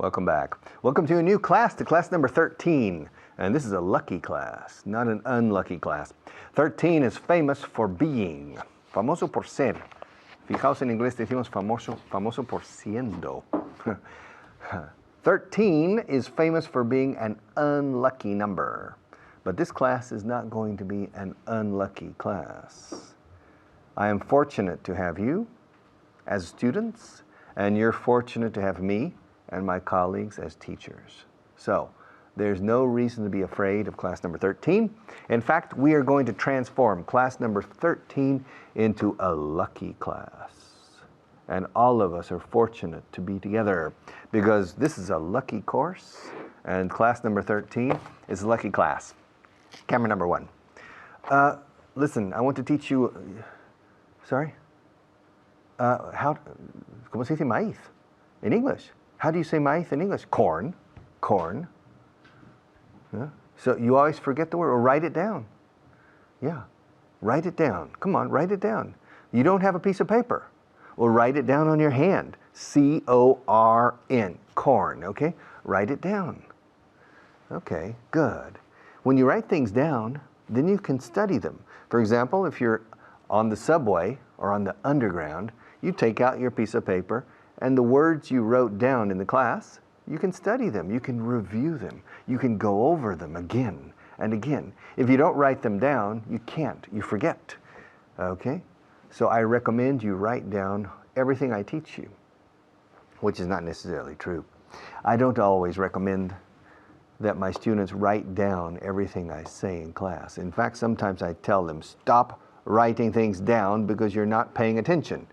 Welcome back. Welcome to a new class, to class number 13. And this is a lucky class, not an unlucky class. 13 is famous for being, famoso por ser. Fijaos en inglés decimos famoso por siendo. 13 is famous for being an unlucky number. But this class is not going to be an unlucky class. I am fortunate to have you as students, and you're fortunate to have me and my colleagues as teachers. So there's no reason to be afraid of class number 13. In fact, we are going to transform class number 13 into a lucky class. And all of us are fortunate to be together because this is a lucky course and class number 13 is a lucky class. Camera number 1. Listen, I want to teach you, sorry? ¿Cómo se dice maíz in English? How do you say maíz in English? Corn. Corn. Yeah. So you always forget the word, or write it down. Yeah. Write it down. Come on, write it down. You don't have a piece of paper. Well, write it down on your hand. C-O-R-N. Corn, okay? Write it down. Okay, good. When you write things down, then you can study them. For example, if you're on the subway or on the underground, you take out your piece of paper and the words you wrote down in the class, you can study them, you can review them, you can go over them again and again. If you don't write them down, you can't, you forget, okay? So I recommend you write down everything I teach you, which is not necessarily true. I don't always recommend that my students write down everything I say in class. In fact, sometimes I tell them, stop writing things down because you're not paying attention.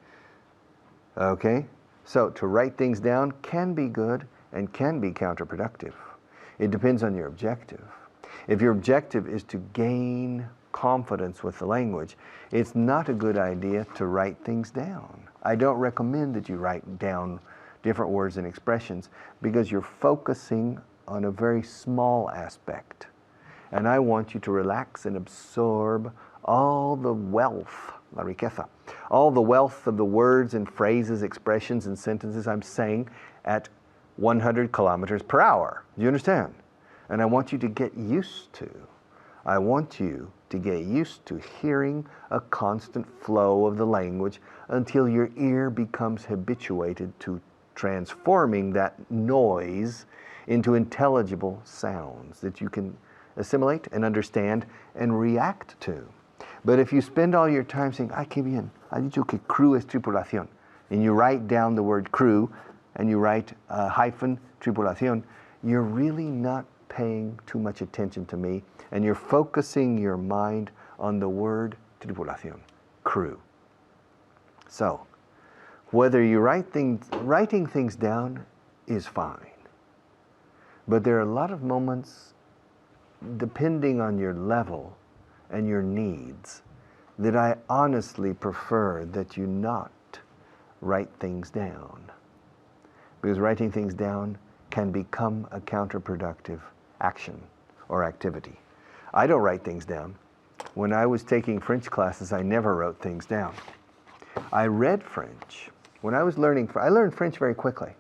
Okay? So to write things down can be good and can be counterproductive. It depends on your objective. If your objective is to gain confidence with the language, it's not a good idea to write things down. I don't recommend that you write down different words and expressions because you're focusing on a very small aspect. And I want you to relax and absorb all the wealth, la riqueza, all the wealth of the words and phrases, expressions, and sentences I'm saying at 100 kilometers per hour. Do you understand? And I want you to get used to hearing a constant flow of the language until your ear becomes habituated to transforming that noise into intelligible sounds that you can assimilate and understand and react to. But if you spend all your time saying, ay, qué bien, ha dicho que crew es tripulación, and you write down the word crew and you write hyphen tripulación, you're really not paying too much attention to me and you're focusing your mind on the word tripulación, crew. So, whether you writing things down is fine. But there are a lot of moments, depending on your level and your needs, that I honestly prefer that you not write things down. Because writing things down can become a counterproductive action or activity. I don't write things down. When I was taking French classes, I never wrote things down. I read French. When I was I learned French very quickly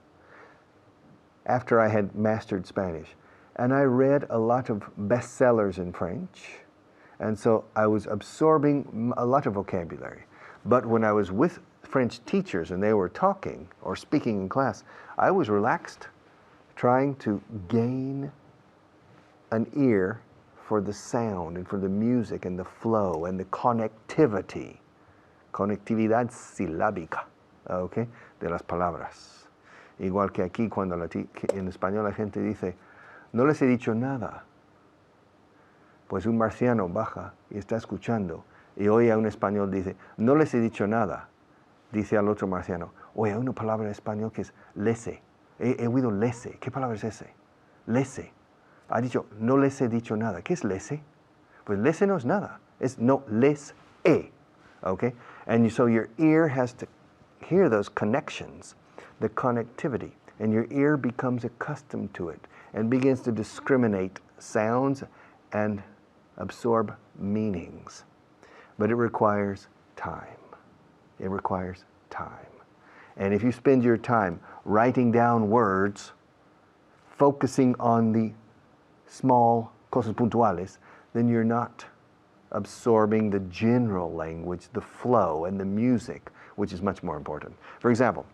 after I had mastered Spanish. And I read a lot of bestsellers in French. And so I was absorbing a lot of vocabulary. But when I was with French teachers and they were talking or speaking in class, I was relaxed, trying to gain an ear for the sound and for the music and the flow and the connectivity, conectividad silábica, okay, de las palabras. Igual que aquí cuando en español la gente dice, no les he dicho nada. Pues un marciano baja y está escuchando y oye a un español dice, no les he dicho nada. Dice al otro marciano, oye, hay una palabra en español que es lese. He oído lese. ¿Qué palabra es ese? Lese. Ha dicho, no les he dicho nada. ¿Qué es lese? Pues lese no es nada. Es no les he. Okay? And so your ear has to hear those connections, the connectivity, and your ear becomes accustomed to it and begins to discriminate sounds and absorb meanings. But it requires time. It requires time. And if you spend your time writing down words, focusing on the small cosas puntuales, then you're not absorbing the general language, the flow, and the music, which is much more important. For example,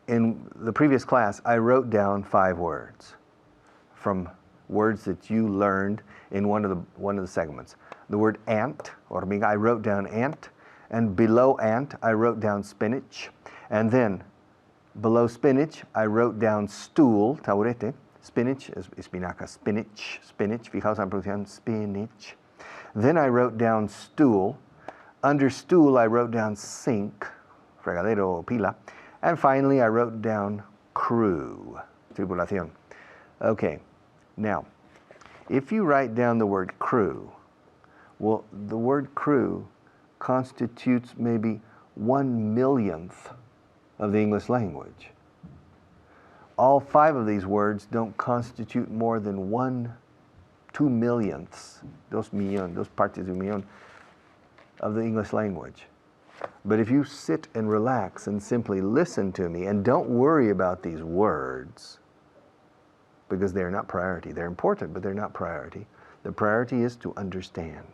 in the previous class, I wrote down 5 words from words that you learned in one of the segments. The word ant, hormiga, I wrote down ant, and below ant, I wrote down spinach, and then below spinach, I wrote down stool, taburete. Spinach, espinaca, spinach, fijaos en pronunciación, spinach. Then I wrote down stool. Under stool, I wrote down sink, fregadero o pila. And finally, I wrote down crew, tripulación. Okay, now, if you write down the word crew, well, the word crew constitutes maybe 1/millionth of the English language. All 5 of these words don't constitute more than 2 millionths, dos partes de un millón, of the English language. But if you sit and relax and simply listen to me and don't worry about these words, because they're not priority. They're important, but they're not priority. The priority is to understand,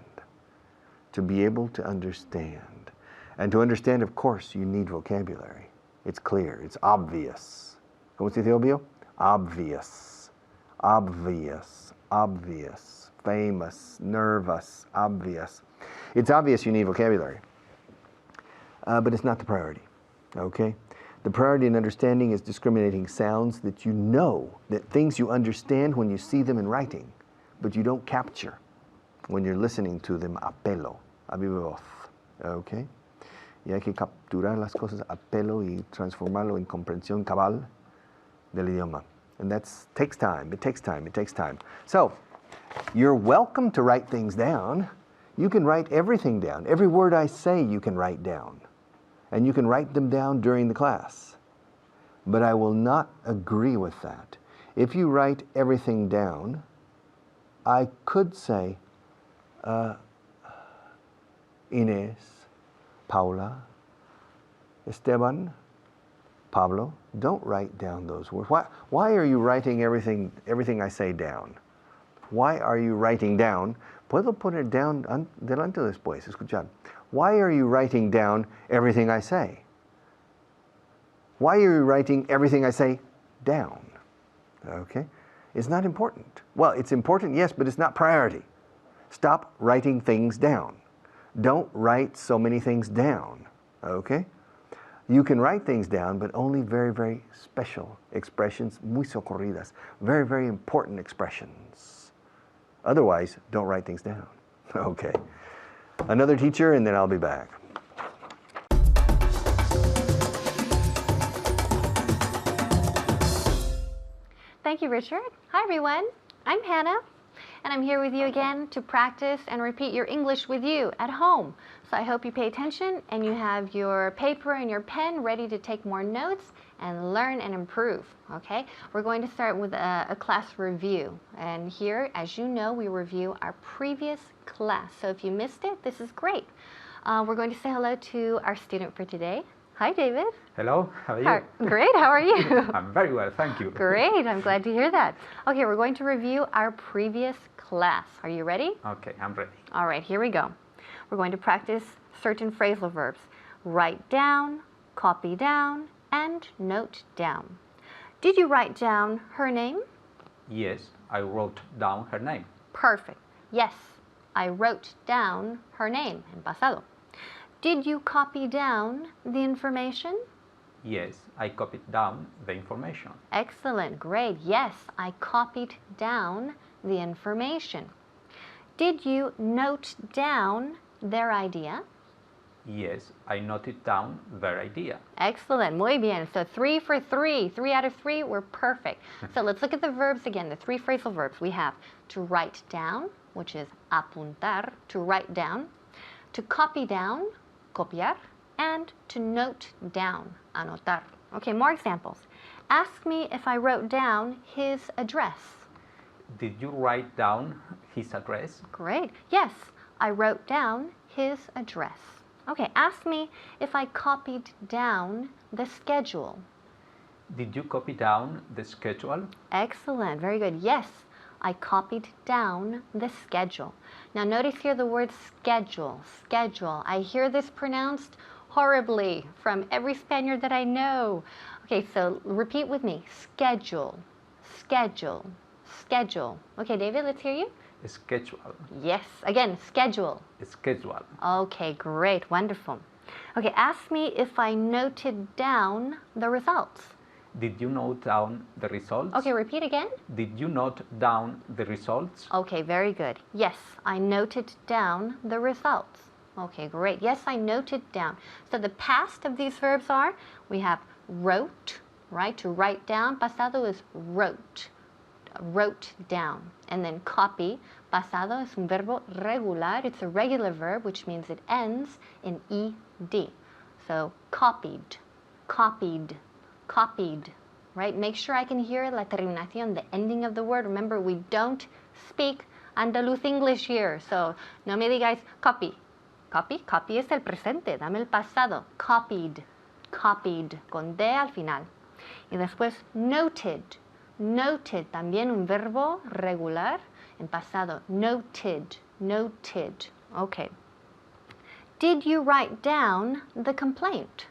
to be able to understand. And to understand, of course, you need vocabulary. It's clear, it's obvious. ¿Cómo se dice obvio? Obvious, obvious, obvious, famous, nervous, obvious. It's obvious you need vocabulary, but it's not the priority, okay? The priority in understanding is discriminating sounds that you know, that things you understand when you see them in writing, but you don't capture when you're listening to them a pelo, a viva voz, okay? Y hay que capturar las cosas a pelo y transformarlo en comprensión cabal del idioma. And that takes time, it takes time, it takes time. So, you're welcome to write things down. You can write everything down. Every word I say you can write down. And you can write them down during the class. But I will not agree with that. If you write everything down, I could say, Inés, Paula, Esteban, Pablo, don't write down those words. Why are you writing everything I say down? Why are you writing down? Puedo poner down delante o después, escuchad. Why are you writing down everything I say? Why are you writing everything I say down? Okay? It's not important. Well, it's important, yes, but it's not priority. Stop writing things down. Don't write so many things down. Okay? You can write things down, but only very, very special expressions, muy socorridas, very, very important expressions. Otherwise, don't write things down. Okay. Another teacher, and then I'll be back. Thank you, Richard. Hi, everyone. I'm Hannah, and I'm here with you again to practice and repeat your English with you at home. So I hope you pay attention and you have your paper and your pen ready to take more notes and learn and improve, okay? We're going to start with a class review. And here, as you know, we review our previous class. So if you missed it, this is great. We're going to say hello to our student for today. Hi, David. Hello, how are you? Great, how are you? I'm very well, thank you. Great, I'm glad to hear that. Okay, we're going to review our previous class. Are you ready? Okay, I'm ready. All right, here we go. We're going to practice certain phrasal verbs. Write down, copy down, and note down. Did you write down her name? Yes, I wrote down her name. Perfect. Yes, I wrote down her name en pasado. Did you copy down the information? Yes, I copied down the information. Excellent, great. Yes, I copied down the information. Did you note down their idea? Yes, I noted down their idea. Excellent, muy bien. So 3 for 3. 3 out of 3 were perfect. So let's look at the verbs again, the 3 phrasal verbs. We have to write down, which is apuntar, to write down, to copy down, copiar, and to note down, anotar. Okay, more examples. Ask me if I wrote down his address. Did you write down his address? Great. Yes, I wrote down his address. Okay, ask me if I copied down the schedule. Did you copy down the schedule? Excellent. Very good. Yes, I copied down the schedule. Now notice here the word schedule. Schedule. I hear this pronounced horribly from every Spaniard that I know. Okay, so repeat with me. Schedule. Schedule. Schedule. Okay, David, let's hear you. Schedule. Yes. Again, schedule. Schedule. Okay, great. Wonderful. Okay, ask me if I noted down the results. Did you note down the results? Okay, repeat again. Did you note down the results? Okay, very good. Yes, I noted down the results. Okay, great. Yes, I noted down. So the past of these verbs are, we have wrote, right? To write down. Pasado is wrote. Wrote down. And then copy. Pasado es un verbo regular. It's a regular verb, which means it ends in ed. So copied, copied, copied, right? Make sure I can hear la terminación, the ending of the word. Remember, we don't speak Andaluz English here, so no me digáis copy. Copy, copy es el presente, dame el pasado. Copied, copied, con D al final. Y después noted, noted, también un verbo regular en pasado. Noted, noted. Okay. Did you write down the complaint?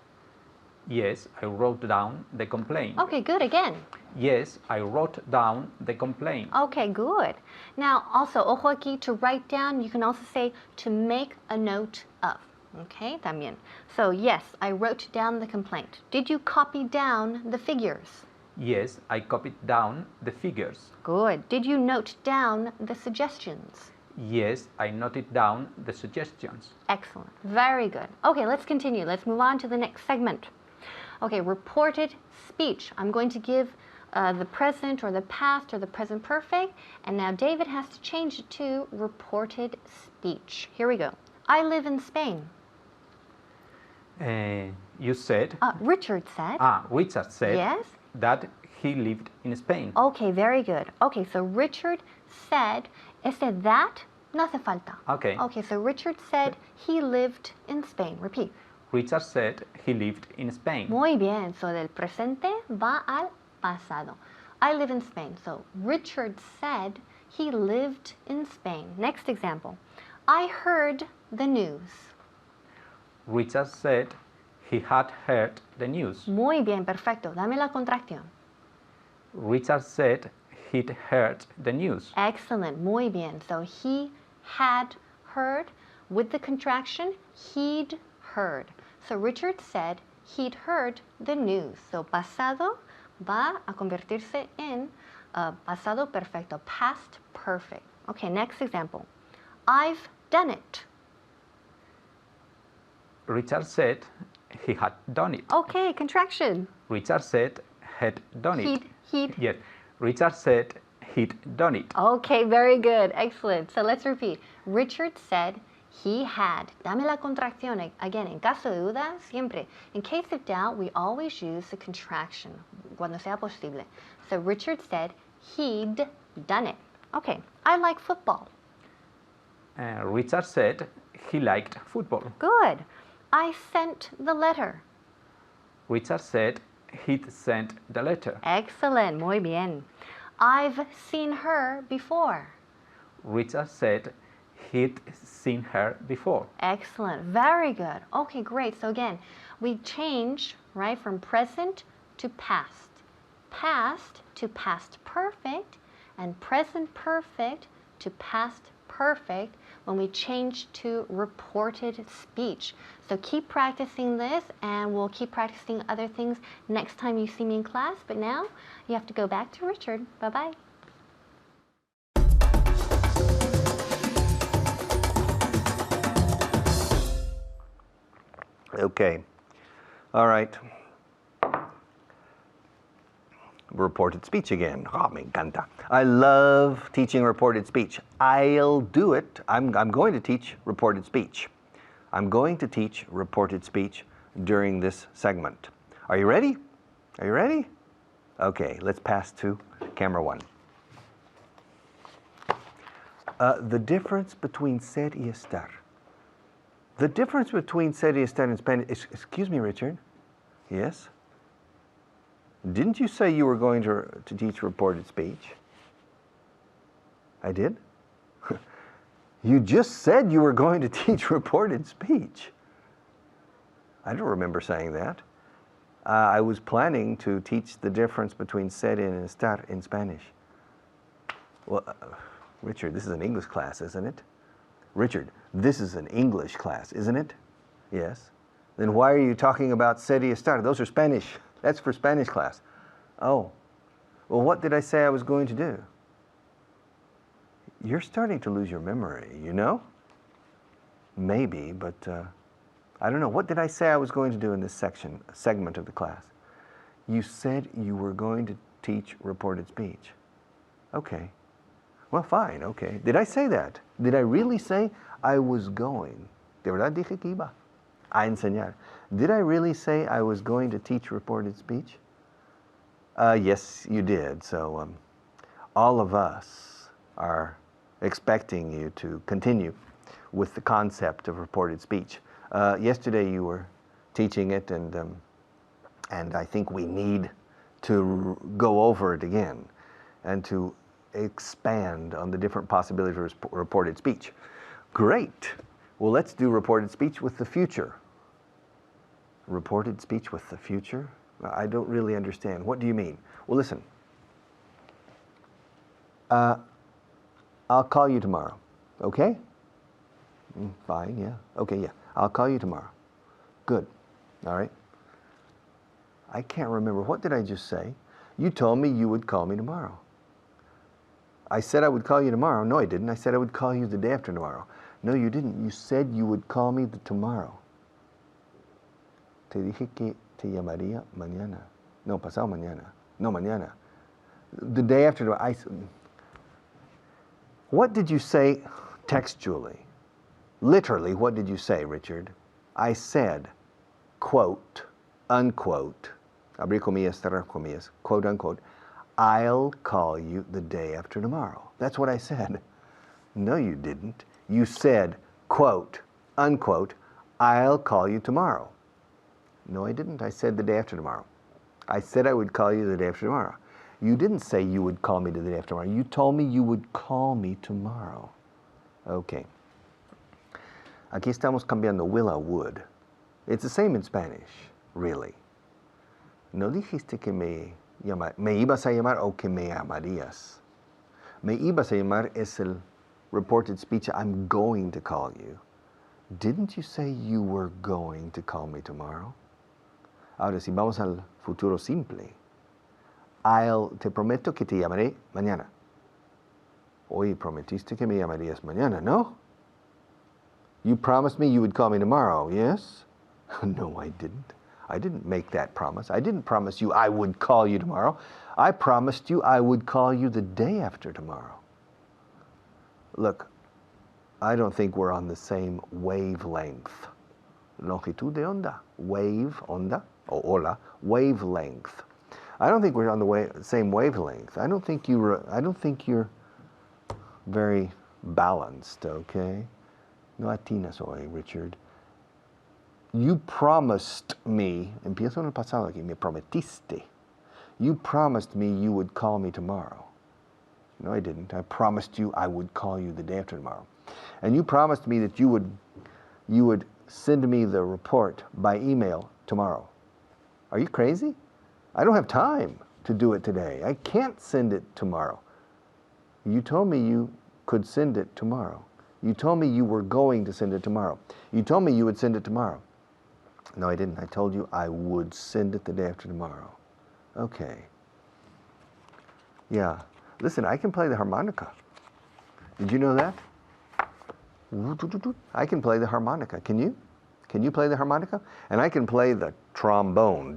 Yes, I wrote down the complaint. Okay, good. Again. Yes, I wrote down the complaint. Okay, good. Now, also, ojo aquí, to write down, you can also say to make a note of. Okay, también. So, yes, I wrote down the complaint. Did you copy down the figures? Yes, I copied down the figures. Good. Did you note down the suggestions? Yes, I noted down the suggestions. Excellent. Very good. Okay, let's continue. Let's move on to the next segment. Okay, reported speech. I'm going to give the present or the past or the present perfect, and now David has to change it to reported speech. Here we go. I live in Spain. You said, Richard said. Richard said Yes. that he lived in Spain. Okay, very good. Okay, so Richard said, ese that no hace falta. Okay. Okay, so Richard said he lived in Spain. Repeat. Richard said he lived in Spain. Muy bien. So del presente va al pasado. I live in Spain. So Richard said he lived in Spain. Next example. I heard the news. Richard said he had heard the news. Muy bien, perfecto. Dame la contracción. Richard said he'd heard the news. Excellent. Muy bien. So he had heard with the contraction, he'd heard. So Richard said he'd heard the news. So pasado va a convertirse en pasado perfecto, past perfect. Okay, next example. I've done it. Richard said he had done it. Okay, contraction. Richard said had done it. He'd. Yes. Richard said he'd done it. Okay, very good. Excellent. So let's repeat. Richard said he had. Dame la contracción. Again, en caso de duda, siempre. In case of doubt, we always use the contraction cuando sea posible. So Richard said he'd done it. Okay, I like football. Richard said he liked football. Good. I sent the letter. Richard said he'd sent the letter. Excellent. Muy bien. I've seen her before. Richard said he'd seen her before. Excellent. Very good. Okay, great. So again, we change, right, from present to past. Past to past perfect and present perfect to past perfect when we change to reported speech. So keep practicing this and we'll keep practicing other things next time you see me in class. But now you have to go back to Richard. Bye-bye. Okay. All right. Reported speech again. Oh, me encanta. I love teaching reported speech. I'll do it. I'm going to teach reported speech. I'm going to teach reported speech during this segment. Are you ready? Are you ready? Okay, let's pass to camera one. The difference between ser y estar. The difference between ser y estar in Spanish, excuse me, Richard. Yes? Didn't you say you were going to teach reported speech? I did? You just said you were going to teach reported speech. I don't remember saying that. I was planning to teach the difference between ser and estar in Spanish. Well, Richard, this is an English class, isn't it? Richard, this is an English class, isn't it? Yes. Then why are you talking about ser y estar? Those are Spanish. That's for Spanish class. Oh. Well, what did I say I was going to do? You're starting to lose your memory, you know? Maybe, but I don't know. What did I say I was going to do in this segment of the class? You said you were going to teach reported speech. Okay. Well, fine, okay. Did I say that? Did I really say I was going? De verdad dije que iba a enseñar. Did I really say I was going to teach reported speech? Yes, you did. So all of us are expecting you to continue with the concept of reported speech. Yesterday you were teaching it, and I think we need to go over it again and to expand on the different possibilities of reported speech. Great. Well, let's do reported speech with the future. Reported speech with the future? I don't really understand. What do you mean? Well, listen. I'll call you tomorrow, okay? Fine, yeah. Okay, yeah. I'll call you tomorrow. Good. All right. I can't remember. What did I just say? You told me you would call me tomorrow. I said I would call you tomorrow. No, I didn't. I said I would call you the day after tomorrow. No, you didn't. You said you would call me tomorrow. Te dije que te llamaría mañana. No, pasado mañana. No, mañana. The day after tomorrow. What did you say textually? Literally, what did you say, Richard? I said, quote, unquote, abrir comillas, cerrar comillas, quote, unquote, I'll call you the day after tomorrow. That's what I said. No, you didn't. You said, quote, unquote, I'll call you tomorrow. No, I didn't. I said the day after tomorrow. I said I would call you the day after tomorrow. You didn't say you would call me the day after tomorrow. You told me you would call me tomorrow. Okay. Aquí estamos cambiando will a would. It's the same in Spanish, really. No dijiste que me ibas a llamar o que me llamarías. Me ibas a llamar es el reported speech. I'm going to call you. Didn't you say you were going to call me tomorrow? Ahora, si vamos al futuro simple, te prometo que te llamaré mañana. Oye, prometiste que me llamarías mañana, ¿no? You promised me you would call me tomorrow, yes? No, I didn't. I didn't make that promise. I didn't promise you I would call you tomorrow. I promised you I would call you the day after tomorrow. Look, I don't think we're on the same wavelength. Longitud de onda. Wave, onda, o ola, wavelength. I don't think we're on the same wavelength. I don't think you're very balanced, okay? No atinas hoy, Richard. You promised me, empiezo en el pasado aquí, me prometiste. You promised me you would call me tomorrow. No, I didn't. I promised you I would call you the day after tomorrow. And you promised me that you would send me the report by email tomorrow. Are you crazy? I don't have time to do it today. I can't send it tomorrow. You told me you could send it tomorrow. You told me you were going to send it tomorrow. You told me you would send it tomorrow. No, I didn't. I told you I would send it the day after tomorrow. Okay. Yeah. Listen, I can play the harmonica. Did you know that? I can play the harmonica. Can you? Can you play the harmonica? And I can play the trombone.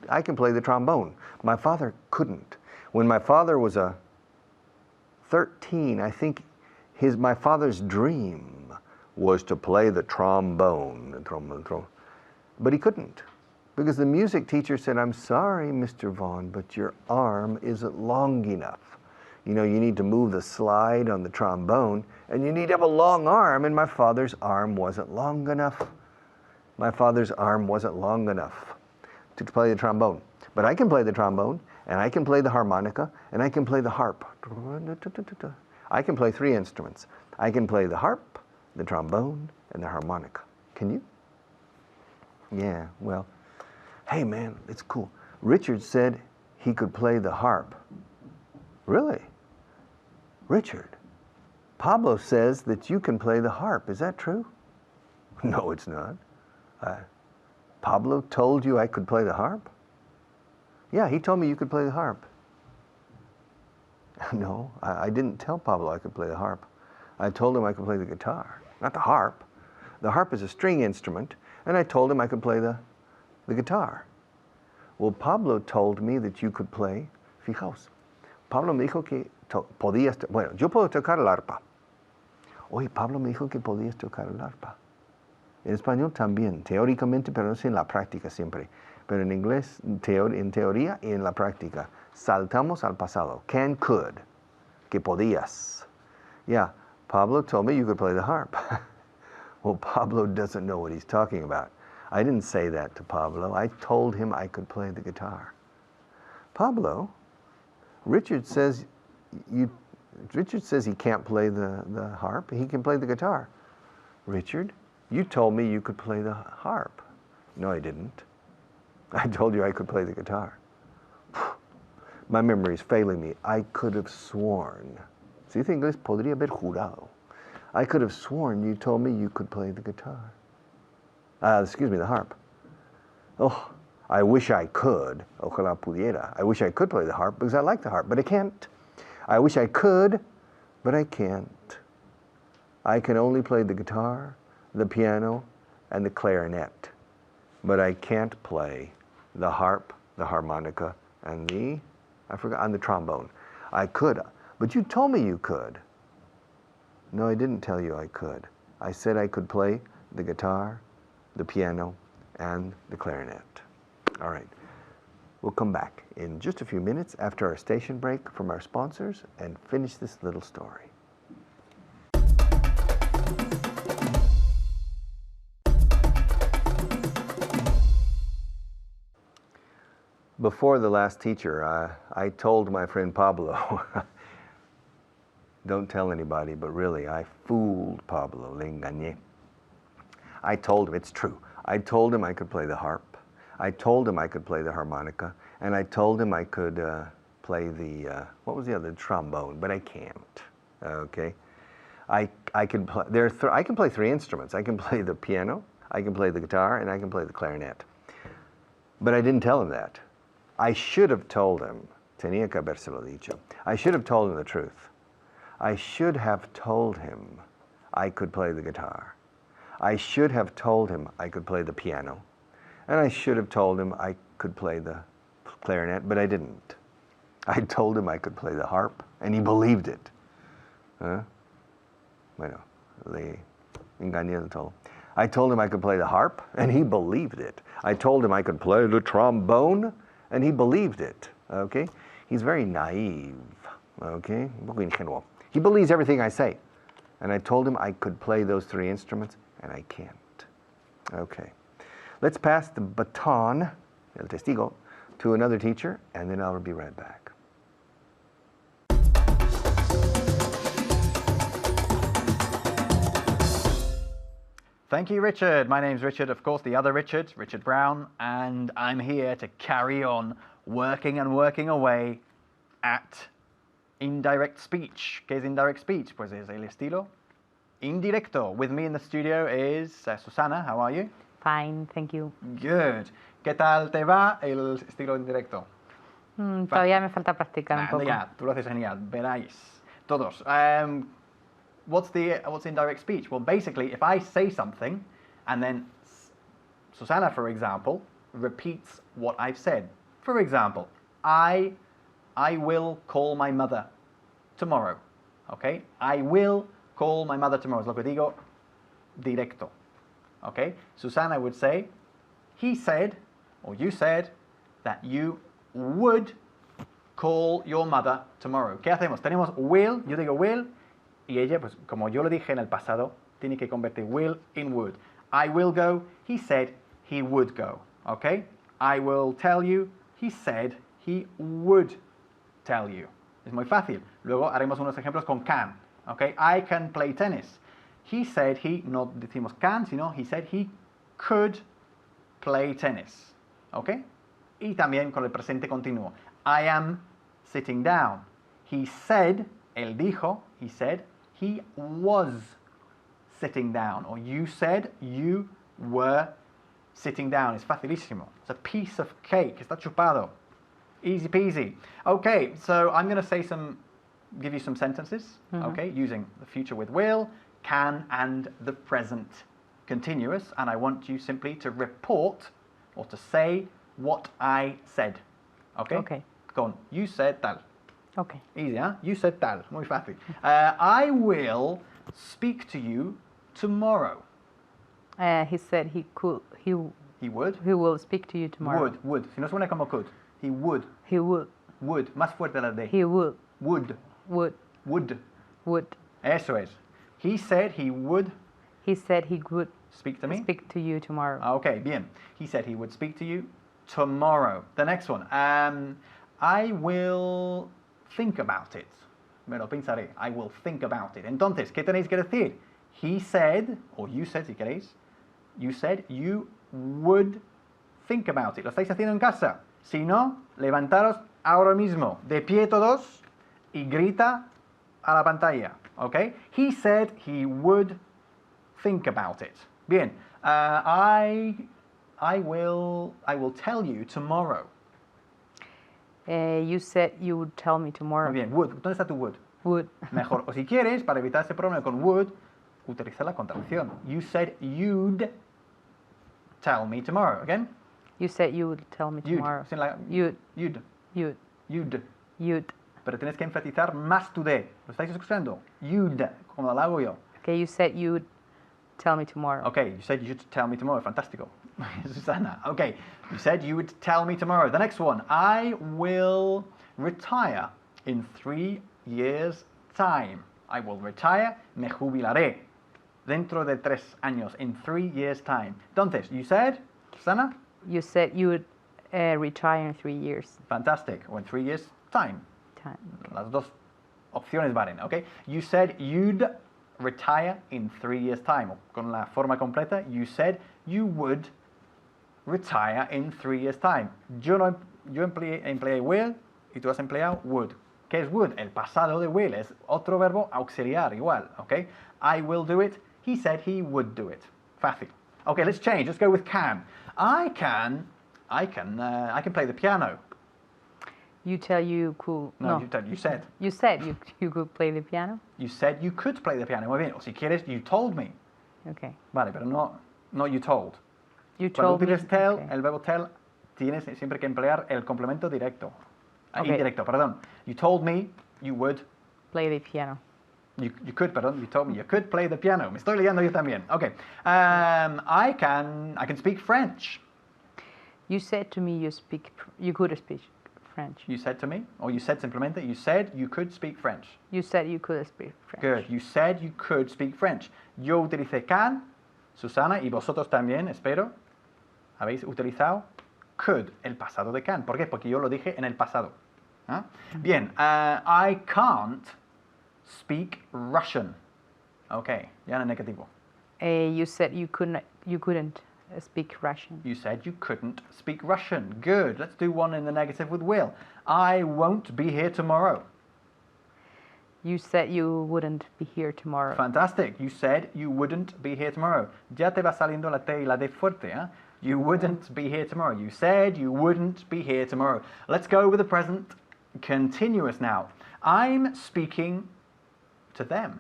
I can play the trombone. My father couldn't. When my father was 13, I think my father's dream was to play the trombone. But he couldn't. Because the music teacher said, I'm sorry, Mr. Vaughn, but your arm isn't long enough. You know, you need to move the slide on the trombone, and you need to have a long arm, and my father's arm wasn't long enough. My father's arm wasn't long enough to play the trombone. But I can play the trombone, and I can play the harmonica, and I can play the harp. I can play 3 instruments. I can play the harp, the trombone, and the harmonica. Can you? Yeah, well, hey man, it's cool. Richard said he could play the harp. Really? Richard, Pablo says that you can play the harp. Is that true? No, it's not. Pablo told you I could play the harp? Yeah, he told me you could play the harp. No, I didn't tell Pablo I could play the harp. I told him I could play the guitar, not the harp. The harp is a string instrument, and I told him I could play the guitar. Well, Pablo told me that you could play, fijaos, Pablo me dijo que podías, bueno, yo puedo tocar el arpa. Oye, Pablo me dijo que podías tocar el arpa. En español también, teóricamente, pero no sé en la práctica siempre. Pero en inglés, en teoría y en la práctica. Saltamos al pasado. Can, could. Que podías. Yeah, Pablo told me you could play the harp. Well, Pablo doesn't know what he's talking about. I didn't say that to Pablo. I told him I could play the guitar. Pablo, Richard says he can't play the harp. He can play the guitar. Richard, you told me you could play the harp. No, I didn't. I told you I could play the guitar. My memory is failing me. I could have sworn. ¿Se dice en inglés? Podría haber jurado. I could have sworn you told me you could play the guitar. The harp. Oh, I wish I could. Ojalá pudiera. I wish I could play the harp because I like the harp, but I can't. I wish I could, but I can't. I can only play the guitar, the piano, and the clarinet. But I can't play the harp, the harmonica, and the trombone. I could, but you told me you could. No, I didn't tell you I could. I said I could play the guitar, the piano, and the clarinet. All right. We'll come back in just a few minutes after our station break from our sponsors and finish this little story. Before the last teacher, I told my friend Pablo, don't tell anybody, but really, I fooled Pablo, le engañé. I told him, it's true, I told him I could play the harp, I told him I could play the harmonica, and I told him I could play the, what was the other, trombone, but I can't, okay? I can play, I can play 3 instruments. I can play the piano, I can play the guitar, and I can play the clarinet. But I didn't tell him that. I should have told him, tenía que habérselo dicho. I should have told him the truth. I should have told him I could play the guitar. I should have told him I could play the piano. And I should have told him I could play the clarinet, but I didn't. I told him I could play the harp, and he believed it. Bueno, le engañé del todo. I told him I could play the harp, and he believed it. I told him I could play the trombone, and he believed it, okay? He's very naive, okay? Un poco ingenuo. He believes everything I say. And I told him I could play those 3 instruments, and I can't. Okay. Let's pass the baton, el testigo, to another teacher, and then I'll be right back. Thank you, Richard. My name's Richard, of course, the other Richard, Richard Brown, and I'm here to carry on working and working away at indirect speech. ¿Qué es indirect speech? Pues es el estilo indirecto. With me in the studio is Susana. How are you? Fine, thank you. Good. ¿Qué tal te va el estilo indirecto? Todavía me falta practicar un poco. Ya, tú lo haces genial. Veráis. Todos. What's indirect speech? Well, basically, if I say something and then Susana, for example, repeats what I've said. For example, I will call my mother tomorrow. Okay? I will call my mother tomorrow. Es lo que digo directo. Okay? Susana would say, he said, or you said, that you would call your mother tomorrow. ¿Qué hacemos? Tenemos will, yo digo will, y ella, pues como yo lo dije en el pasado, tiene que convertir will in would. I will go, he said he would go. Okay? I will tell you. He said he would tell you. Es muy fácil. Luego haremos unos ejemplos con can. Okay? I can play tennis. He said he, no decimos can, sino he said he could play tennis. Okay? Y también con el presente continuo. I am sitting down. He said, él dijo, he said, he was sitting down. Or you said you were sitting down. Es facilísimo. It's a piece of cake. Está chupado. Easy peasy. Okay, so I'm going to give you some sentences, okay, using the future with will, can, and the present continuous. And I want you simply to report or to say what I said. Okay? Okay. Con, you said tal. Okay. Easy, huh? You said tal. Muy fácil. I will speak to you tomorrow. He said he could. He would. He will speak to you tomorrow. Would. Si no suena como could. He would. He would. Would. Más fuerte la D. He would. Would. Would. Would. Would. Eso es. He said he would He said he would speak to me. speak to you tomorrow. Okay, bien. He said he would speak to you tomorrow. The next one. I will think about it. Me lo pensaré. I will think about it. Entonces, ¿qué tenéis que decir? He said, o you said si queréis, you said you would think about it. ¿Lo estáis haciendo en casa? Si no, levantaros ahora mismo, de pie todos, y grita a la pantalla. Okay? He said he would think about it. Bien. I will tell you tomorrow. You said you would tell me tomorrow. Muy bien. Would. ¿Dónde está tu would? Would. Mejor. O si quieres, para evitar ese problema con would, utiliza la contracción. You said you'd tell me tomorrow. Again? You said you would tell me You'd. tomorrow. Sin la- You'd. You'd. You'd. You'd. You'd. Pero tienes que enfatizar más tu D. ¿Lo estáis escuchando? You'd. Como lo hago yo. Okay, you said you would tell me tomorrow. Okay, you said you should tell me tomorrow. Fantastico. Susana. Okay, you said you would tell me tomorrow. The next one. I will retire in 3 years' time. I will retire. Me jubilaré. Dentro de 3 años. In 3 years' time. Entonces, you said, Susana? You said you would retire in 3 years. Fantastic. Or in 3 years' time. Time. Las dos opciones valen, ¿ok? You said you'd retire in 3 years' time. Con la forma completa, you said you would retire in 3 years' time. Yo empleé will y tú has empleado would. ¿Qué es would? El pasado de will. Es otro verbo auxiliar, igual, ¿ok? I will do it. He said he would do it. Fácil. Okay, let's change. Let's go with can. I can play the piano. You tell you could. No, you said. You said you could play the piano. You said you could play the piano. Muy bien. O si quieres, you told me. Okay. Vale, pero no you told. You Cuando told me. utilices tell, Okay. el verbo tell, tienes siempre que emplear el complemento directo. Okay. Indirecto, perdón. You told me you would. Play the piano. You could, perdón. You told me you could play the piano. Me estoy liando yo también. Okay. I can speak French. You said to me you could speak French. You said to me, or you said simplemente, you said you could speak French. You said you could speak French. Good. You said you could speak French. Yo utilicé can, Susana, y vosotros también, espero, habéis utilizado could, el pasado de can. ¿Por qué? Porque yo lo dije en el pasado. ¿Ah? Bien. I can't speak Russian. Okay, ya en el negativo. You said you couldn't speak Russian. You said you couldn't speak Russian. Good. Let's do one in the negative with will. I won't be here tomorrow. You said you wouldn't be here tomorrow. Fantastic. You said you wouldn't be here tomorrow. Ya te va saliendo la T y la D fuerte, ¿eh? You wouldn't be here tomorrow. You said you wouldn't be here tomorrow. Let's go with the present continuous now. I'm speaking to them.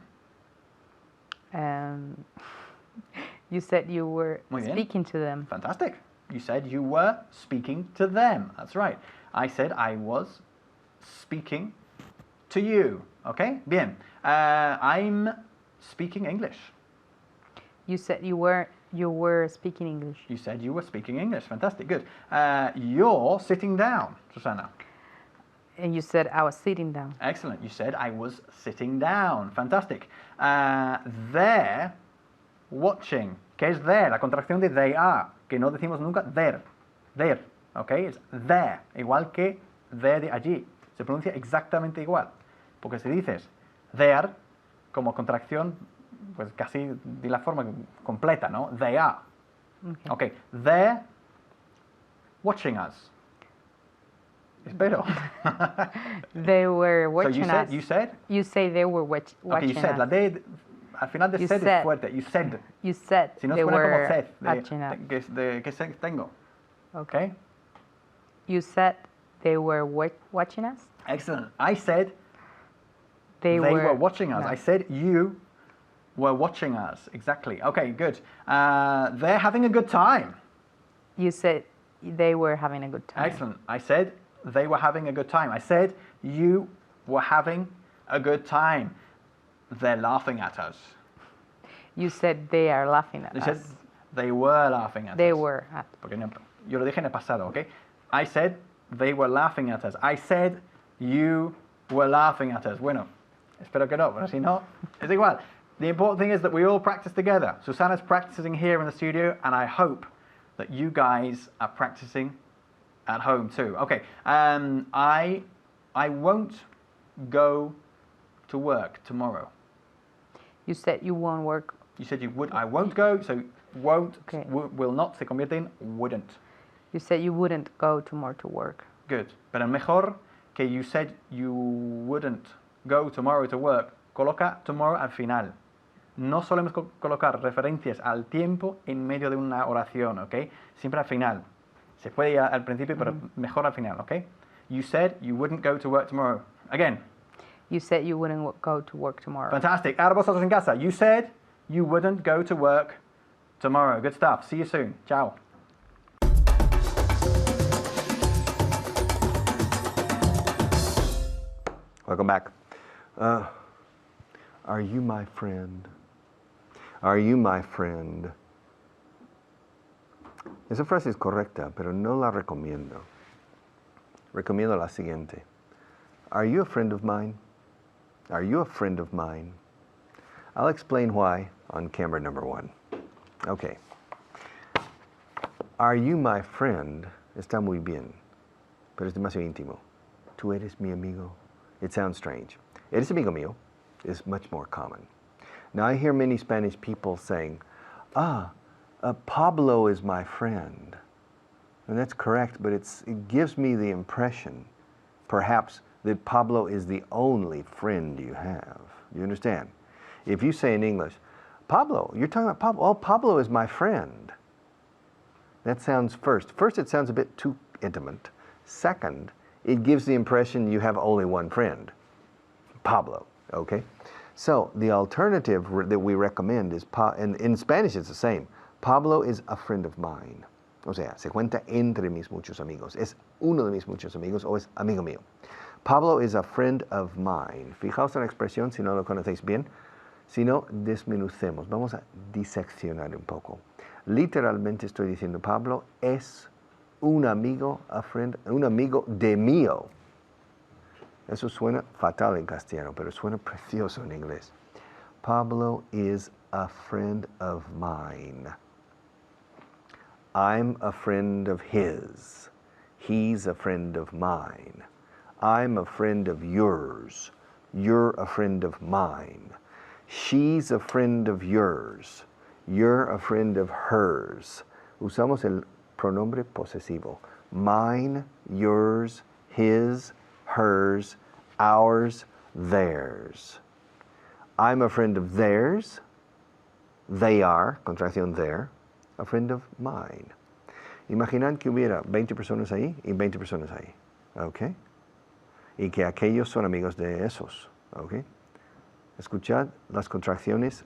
You said you were Muy bien. speaking to them. Fantastic. You said you were speaking to them. That's right. I said I was speaking to you. Okay? Bien. I'm speaking English. You said you were speaking English. You said you were speaking English. Fantastic. Good. You're sitting down, Susana. And you said I was sitting down. Excellent. You said I was sitting down. Fantastic. They're watching. ¿Qué es there? La contracción de they are, que no decimos nunca there. There. ¿ok? Es there, igual que there de allí. Se pronuncia exactamente igual. Porque si dices there, como contracción, pues casi de la forma completa, ¿no? They are. Ok, they're watching us. Espero. They were So watching us. you said? You say they were watching Okay, you said. us. La D, al final de You said said. es fuerte. You said. You said Si no they suena como were said. watching us. ¿Qué sed tengo? Okay. Okay? You said they were watching us. Excellent. I said They were watching us. no. I said you were watching us. Exactly. Okay, good. They're having a good time. You said they were having a good time. Excellent. I said they were having a good time. I said you were having a good time. They're laughing at us. You said they are laughing at I us. said they were laughing at They us. were. Porque no, yo lo dije en el pasado, ¿ok? I said they were laughing at us. I said you were laughing at us. Bueno, espero que no, pero si no, es igual. The important thing is that we all practice together. Susanna's practicing here in the studio, and I hope that you guys are practicing at home too. Okay, I won't go to work tomorrow. You said you won't work. You said you would. I won't go, so won't, Okay. will not se convierte en wouldn't. You said you wouldn't go tomorrow to work. Good. Pero mejor que you said you wouldn't go tomorrow to work, coloca tomorrow al final. No solemos colocar referencias al tiempo en medio de una oración, ¿ok? Siempre al final. Se puede ir al principio, pero mejor al final, ¿ok? You said you wouldn't go to work tomorrow. Again. You said you wouldn't go to work tomorrow. Fantastic. Ahora vosotros en casa. You said you wouldn't go to work tomorrow. Good stuff. See you soon. Ciao. Welcome back. Are you my friend? Are you my friend? Esa frase es correcta, pero no la recomiendo. Recomiendo la siguiente. Are you a friend of mine? Are you a friend of mine? I'll explain why on camera number 1. Okay. Are you my friend? Está muy bien, pero es demasiado íntimo. ¿Tú eres mi amigo? It sounds strange. ¿Eres amigo mío? Is much more common. Now I hear many Spanish people saying, Pablo is my friend. And that's correct, but it gives me the impression, perhaps, that Pablo is the only friend you have. You understand? If you say in English, Pablo, you're talking about Pablo. Oh, Pablo is my friend. That sounds first, it sounds a bit too intimate. Second, it gives the impression you have only one friend, Pablo, okay? So the alternative that we recommend is, in Spanish it's the same, Pablo is a friend of mine. O sea, se cuenta entre mis muchos amigos. Es uno de mis muchos amigos o es amigo mío. Pablo is a friend of mine. Fijaos en la expresión si no lo conocéis bien. Si no, desmenucemos. Vamos a diseccionar un poco. Literalmente estoy diciendo Pablo es un amigo, un amigo de mío. Eso suena fatal en castellano, pero suena precioso en inglés. Pablo is a friend of mine. I'm a friend of his. He's a friend of mine. I'm a friend of yours. You're a friend of mine. She's a friend of yours. You're a friend of hers. Usamos el pronombre posesivo. Mine, yours, his, hers, ours, theirs. I'm a friend of theirs. They are, contracción there, a friend of mine. Imaginad que hubiera 20 personas ahí y 20 personas ahí. ¿Ok? Y que aquellos son amigos de esos. ¿Ok? Escuchad las contracciones.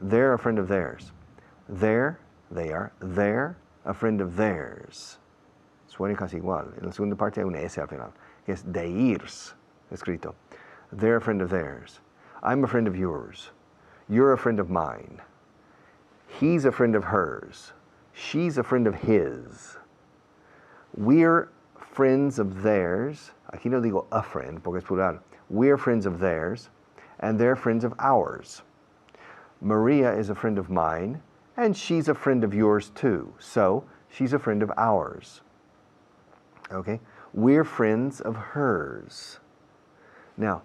They're a friend of theirs. There, they are. They're a friend of theirs. Suena casi igual. En la segunda parte hay una S al final, que es deirs, escrito. They're a friend of theirs. I'm a friend of yours. You're a friend of mine. He's a friend of hers. She's a friend of his. We're friends of theirs. Aquí no digo a friend, porque es plural. We're friends of theirs, and they're friends of ours. Maria is a friend of mine, and she's a friend of yours too. So, she's a friend of ours. Okay? We're friends of hers. Now,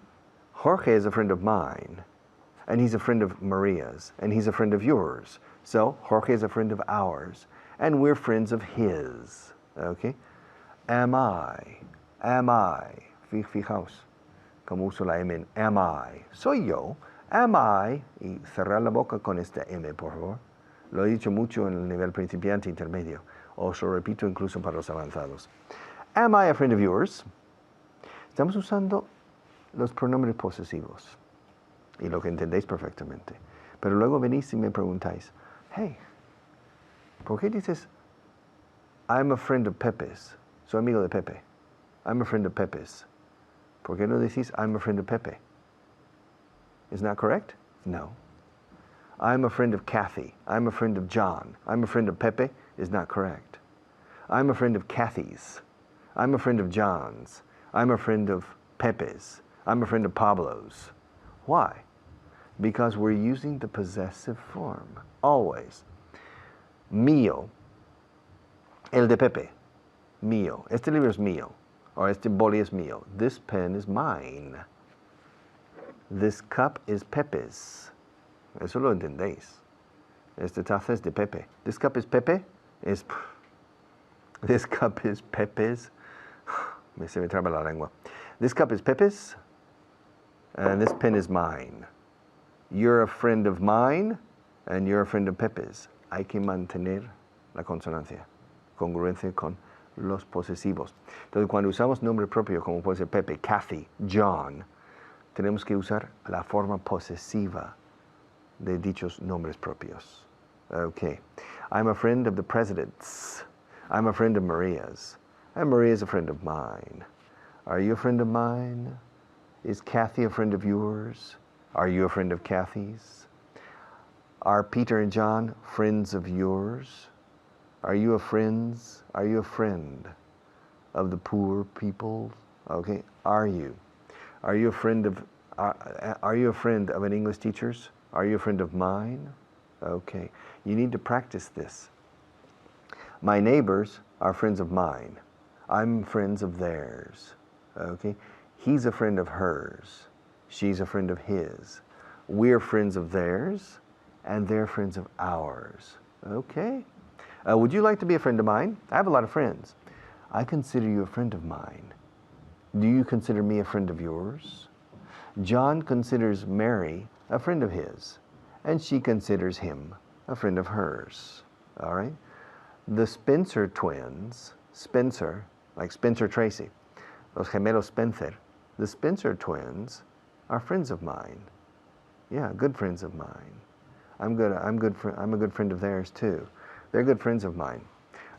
Jorge is a friend of mine, and he's a friend of Maria's, and he's a friend of yours. So, Jorge is a friend of ours, and we're friends of his. Okay? Am I? Fijaos, como uso la M en am I. Soy yo. Am I? Y cerrar la boca con esta M, por favor. Lo he dicho mucho en el nivel principiante intermedio. Os lo repito incluso para los avanzados. Am I a friend of yours? Estamos usando los pronombres posesivos. Y lo que entendéis perfectamente. Pero luego venís y me preguntáis, hey, ¿por qué dices I'm a friend of Pepe's? Soy amigo de Pepe. I'm a friend of Pepe's. ¿Por qué no decís I'm a friend of Pepe? Isn't that correct? No. I'm a friend of Kathy. I'm a friend of John. I'm a friend of Pepe is not correct. I'm a friend of Kathy's. I'm a friend of John's. I'm a friend of Pepe's. I'm a friend of Pablo's. Why? Because we're using the possessive form. Always. Mío. El de Pepe. Mío. Este libro es mío. Or este boli es mío. This pen is mine. This cup is Pepe's. Eso lo entendéis. Esta taza es de Pepe. This cup is Pepe? This cup is Pepe's. Se me traba la lengua. This cup is Pepe's, and this pen is mine. You're a friend of mine, and you're a friend of Pepe's. Hay que mantener la consonancia, congruencia con los posesivos. Entonces, cuando usamos nombre propio, como puede ser Pepe, Kathy, John, tenemos que usar la forma posesiva de dichos nombres propios. Okay. I'm a friend of the president's. I'm a friend of Maria's. And Maria's a friend of mine. Are you a friend of mine? Is Kathy a friend of yours? Are you a friend of Kathy's? Are Peter and John friends of yours? Are you a friend of the poor people? Okay. Are you a friend of an English teacher's? Are you a friend of mine? Okay. You need to practice this. My neighbors are friends of mine. I'm friends of theirs. Okay? He's a friend of hers. She's a friend of his. We're friends of theirs, and they're friends of ours. Okay? Would you like to be a friend of mine? I have a lot of friends. I consider you a friend of mine. Do you consider me a friend of yours? John considers Mary a friend of his, and she considers him a friend of hers. All right? The Spencer twins, Spencer, like Spencer Tracy, los gemelos Spencer, the Spencer twins are friends of mine. Yeah, good friends of mine. I'm a good friend of theirs too. They're good friends of mine.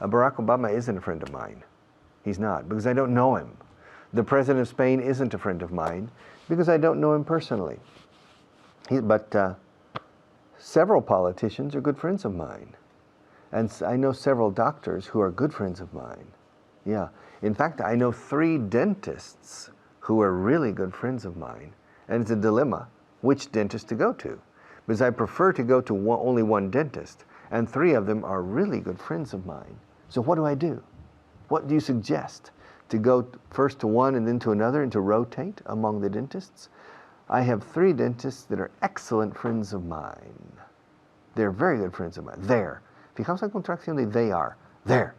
Barack Obama isn't a friend of mine. He's not, because I don't know him. The President of Spain isn't a friend of mine, because I don't know him personally. But several politicians are good friends of mine. And I know several doctors who are good friends of mine. Yeah. In fact, I know 3 dentists who are really good friends of mine. And it's a dilemma which dentist to go to. Because I prefer to go to only one dentist. And 3 of them are really good friends of mine. So what do I do? What do you suggest? To go first to one and then to another and to rotate among the dentists? I have 3 dentists that are excellent friends of mine. They're very good friends of mine. Fijaos la contracción de they are. They're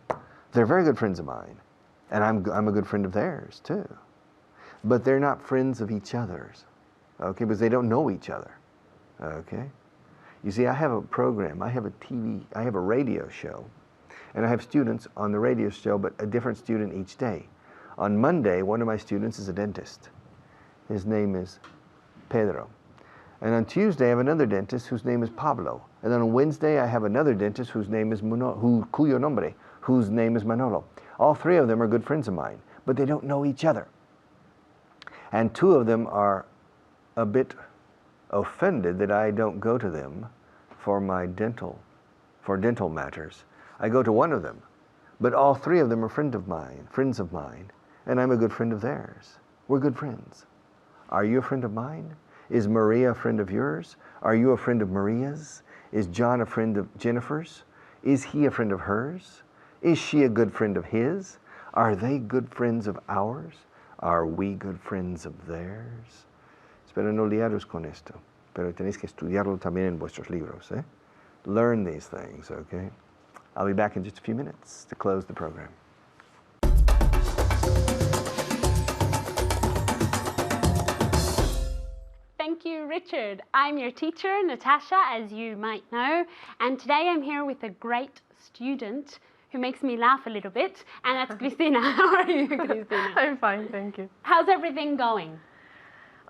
very good friends of mine. And I'm a good friend of theirs too. But they're not friends of each other's. Okay, because they don't know each other. Okay? You see, I have a program, I have a TV, I have a radio show. And I have students on the radio show, but a different student each day. On Monday, one of my students is a dentist. His name is Pedro. And on Tuesday, I have another dentist whose name is Pablo. And then on Wednesday, I have another dentist whose name is cuyo nombre, whose name is Manolo. All 3 of them are good friends of mine, but they don't know each other. And 2 of them are a bit offended that I don't go to them for dental matters. I go to one of them, but all 3 of them are friends of mine, and I'm a good friend of theirs. We're good friends. Are you a friend of mine? Is Maria a friend of yours? Are you a friend of Maria's? Is John a friend of Jennifer's? Is he a friend of hers? Is she a good friend of his? Are they good friends of ours? Are we good friends of theirs? Espero no liaros con esto, pero tenéis que estudiarlo también en vuestros libros. Learn these things, okay? I'll be back in just a few minutes to close the program. Thank you, Richard. I'm your teacher, Natasha, as you might know, and today I'm here with a great student who makes me laugh a little bit, and that's Christina. How are you, Christina? I'm fine, thank you. How's everything going?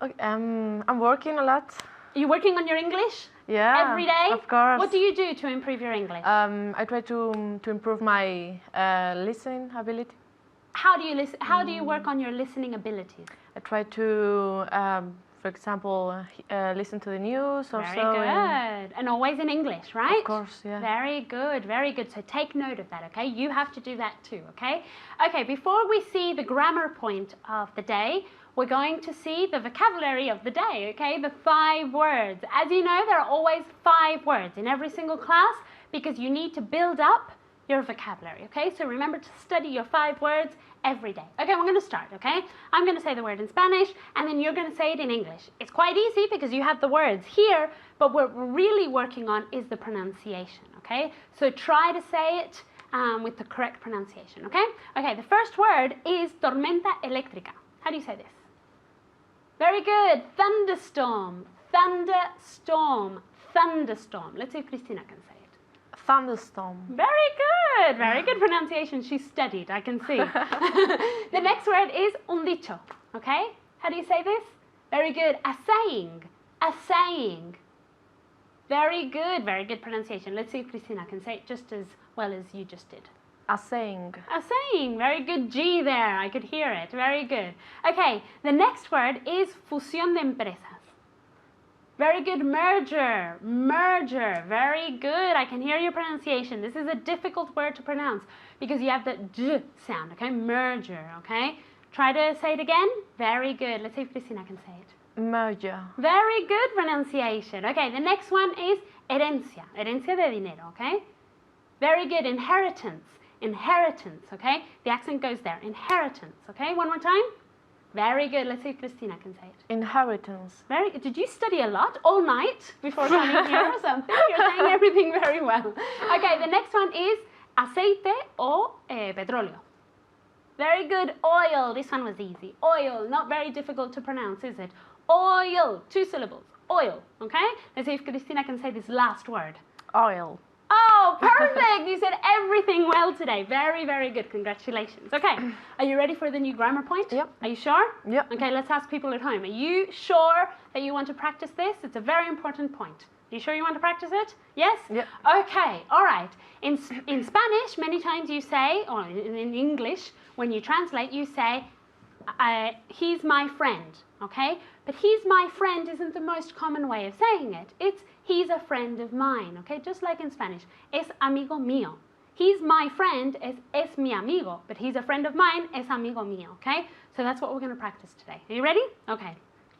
Okay, I'm working a lot. Are you working on your English? Yeah, Every day? of course. What do you do to improve your English? I try to improve my listening ability. How do you listen? How do you work on your listening abilities? I try to, for example, listen to the news or Very so. good. And always in English, right? Of course, yeah. Very good, very good. So take note of that, okay? You have to do that too, okay? Okay, before we see the grammar point of the day, we're going to see the vocabulary of the day, okay? The 5 words. As you know, there are always 5 words in every single class because you need to build up your vocabulary, okay? So remember to study your 5 words every day. Okay, we're going to start, okay? I'm going to say the word in Spanish and then you're going to say it in English. It's quite easy because you have the words here, but what we're really working on is the pronunciation, okay? So try to say it with the correct pronunciation, okay? Okay, the first word is tormenta eléctrica. How do you say this? Very good. Thunderstorm, thunderstorm, thunderstorm. Let's see if Christina can say it. Thunderstorm. Very good pronunciation. She studied, I can see. The next word is un dicho, okay? How do you say this? Very good. A saying, a saying. Very good pronunciation. Let's see if Christina can say it just as well as you just did. A saying. A saying. Very good G there. I could hear it. Very good. Okay, the next word is fusión de empresas. Very good. Merger. Merger. Very good. I can hear your pronunciation. This is a difficult word to pronounce because you have the J sound, okay? Merger, okay? Try to say it again. Very good. Let's see if Christina can say it. Merger. Very good pronunciation. Okay, the next one is herencia. Herencia de dinero, okay? Very good. Inheritance. Inheritance, okay? The accent goes there. Inheritance, okay? One more time. Very good. Let's see if Christina can say it. Inheritance. Very good. Did you study a lot all night before coming here or something? You're saying everything very well. Okay, the next one is aceite o petróleo. Very good. Oil. This one was easy. Oil. Not very difficult to pronounce, is it? Oil. 2 syllables. Oil, okay? Let's see if Christina can say this last word. Oil. Oh, perfect! You said everything well today. Very good. Congratulations. Okay, are you ready for the new grammar point? Yep. Are you sure? Yep. Okay, let's ask people at home. Are you sure that you want to practice this? It's a very important point. Are you sure you want to practice it? Yes? Yep. Okay, all right. In Spanish, many times you say, or in English, when you translate, you say, he's my friend, okay? But he's my friend isn't the most common way of saying it. It's he's a friend of mine, okay? Just like in Spanish, es amigo mío. He's my friend, es mi amigo, but he's a friend of mine, es amigo mío, okay? So that's what we're going to practice today. Are you ready? Okay.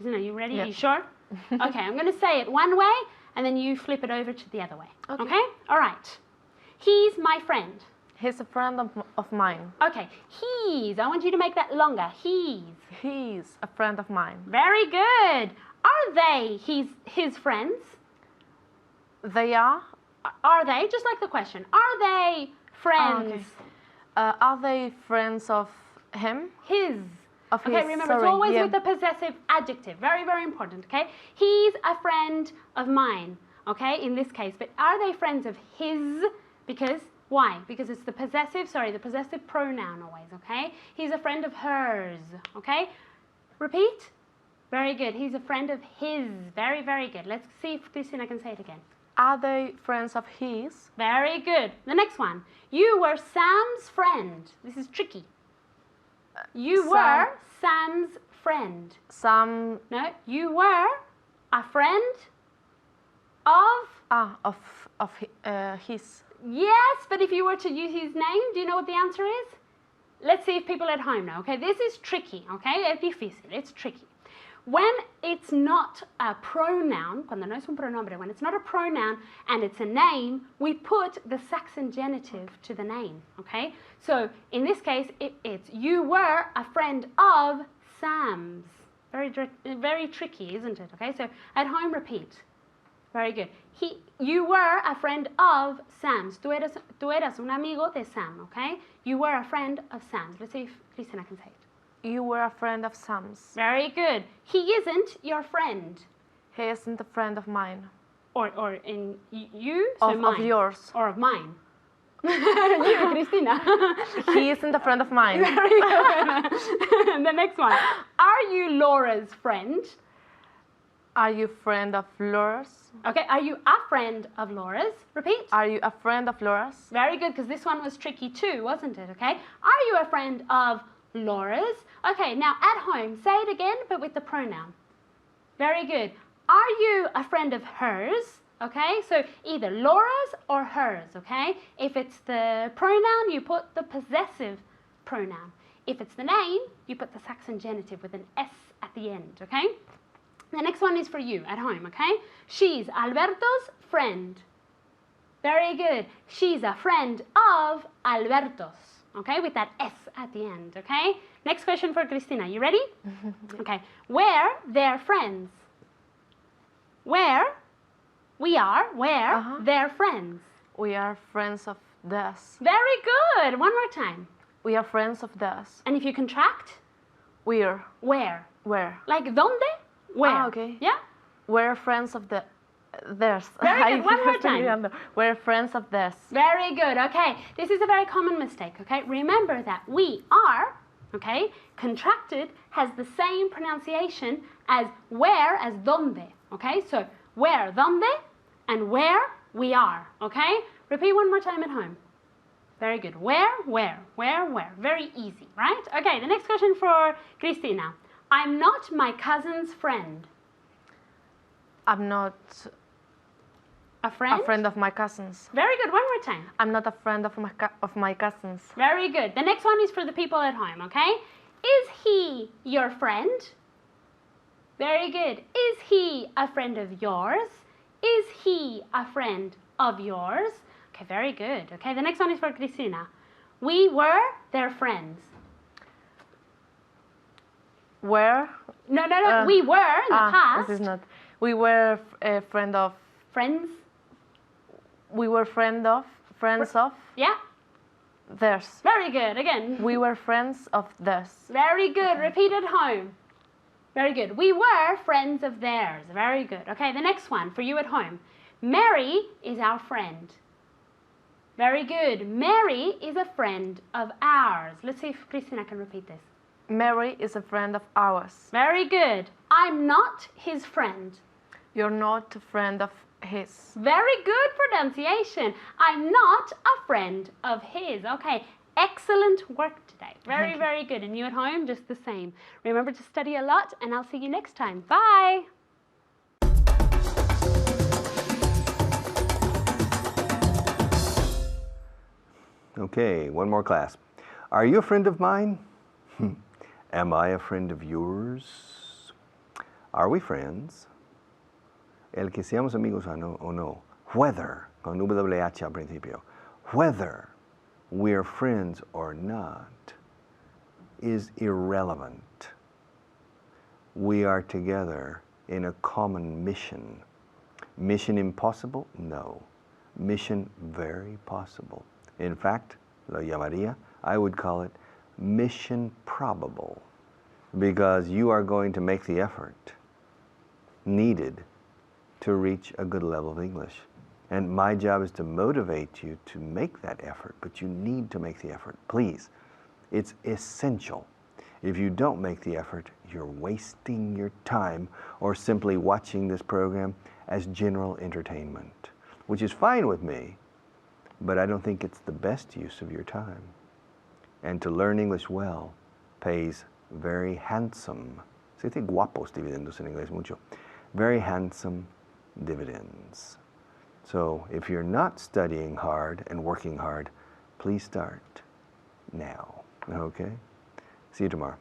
Are you ready? Yes. Are you sure? Okay, I'm going to say it one way, and then you flip it over to the other way. Okay? All right. He's my friend. He's a friend of mine. Okay, he's. I want you to make that longer. He's. He's a friend of mine. Very good. Are they his friends? They are. Are they? Just like the question. Are they friends? Okay. Are they friends of him? His. Of Okay, his, remember, sorry, it's always yeah. with the possessive adjective. Very important, okay? He's a friend of mine, okay, in this case. But are they friends of his? Because, why? Because it's the possessive pronoun always, okay? He's a friend of hers, okay? Repeat. Very good. He's a friend of his. Very good. Let's see if Christina can say it again. Are they friends of his? Very good. The next one. You were Sam's friend. This is tricky. You were Sam's friend. Some. No, you were a friend of... His. Yes, but if you were to use his name, do you know what the answer is? Let's see if people at home know, okay? This is tricky, okay? Es difícil, it's tricky. when it's not a pronoun, cuando no es un pronombre, when it's not a pronoun and it's a name, we put the Saxon genitive to the name, okay? So in this case, it's you were a friend of Sam's. Very tricky, isn't it? Okay, so at home, repeat. Very good. You were a friend of Sam's. Tú eras un amigo de Sam, okay? You were a friend of Sam's. Let's see if Cristina can say it. You were a friend of Sam's. Very good. He isn't your friend. He isn't a friend of mine. Or in you, so mine. Of yours. Or of mine. You, Cristina. He isn't a friend of mine. Very good. The next one. Are you Laura's friend? Are you friend of Laura's? Okay, are you a friend of Laura's? Repeat. Are you a friend of Laura's? Very good, because this one was tricky too, wasn't it? Okay. Are you a friend of Laura's? Okay, now at home, say it again, but with the pronoun. Very good. Are you a friend of hers? Okay, so either Laura's or hers, okay? If it's the pronoun, you put the possessive pronoun. If it's the name, you put the Saxon genitive with an S at the end, okay? The next one is for you at home, okay? She's Alberto's friend. Very good. She's a friend of Alberto's, okay? With that S at the end, okay? Next question for Cristina. You ready? Okay. Where they're friends. Where we are, where they're friends. We are friends of theirs. Very good. One more time. We are friends of theirs. And if you contract, We're. where? Where? Like donde? Where? Ah, okay. Yeah? We're friends of theirs. Very good. One more time. We're friends of theirs. Very good. Okay. This is a very common mistake, okay? Remember that we are, okay, contracted has the same pronunciation as where as donde, okay? So where, donde, and where we are, okay? Repeat one more time at home. Very good. Where. Very easy, right? Okay, the next question for Cristina. I'm not my cousin's friend. I'm not A friend? a friend of my cousins. Very good. One more time. I'm not a friend of my cousins. Very good. The next one is for the people at home, okay? Is he your friend? Very good. Is he a friend of yours? Is he a friend of yours? Okay, very good. Okay, the next one is for Cristina. We were their friends. Where? No. We were in the past. This is not. We were a friend of. Friends. We were friends of Yeah. theirs. Very good. Again. We were friends of theirs. Very good. Repeat at home. Very good. We were friends of theirs. Very good. Okay, the next one for you at home. Mary is our friend. Very good. Mary is a friend of ours. Let's see if Cristina can repeat this. Mary is a friend of ours. Very good. I'm not his friend. You're not a friend of his. Very good pronunciation. I'm not a friend of his. Okay, excellent work today. Very, very good. And you at home, just the same. Remember to study a lot, and I'll see you next time. Bye. Okay, one more class. Are you a friend of mine? Am I a friend of yours? Are we friends? El que seamos amigos o no. Whether, con WH al principio, whether we're friends or not is irrelevant. We are together in a common mission. Mission impossible? No. Mission very possible. In fact, lo llamaría, I would call it mission probable, because you are going to make the effort needed to reach a good level of English. And my job is to motivate you to make that effort, but you need to make the effort. Please, it's essential. If you don't make the effort, you're wasting your time or simply watching this program as general entertainment, which is fine with me, but I don't think it's the best use of your time. And to learn English well pays very handsome, se dice guapos dividendos en inglés mucho, very handsome dividends. So if you're not studying hard and working hard, please start now, okay? See you tomorrow.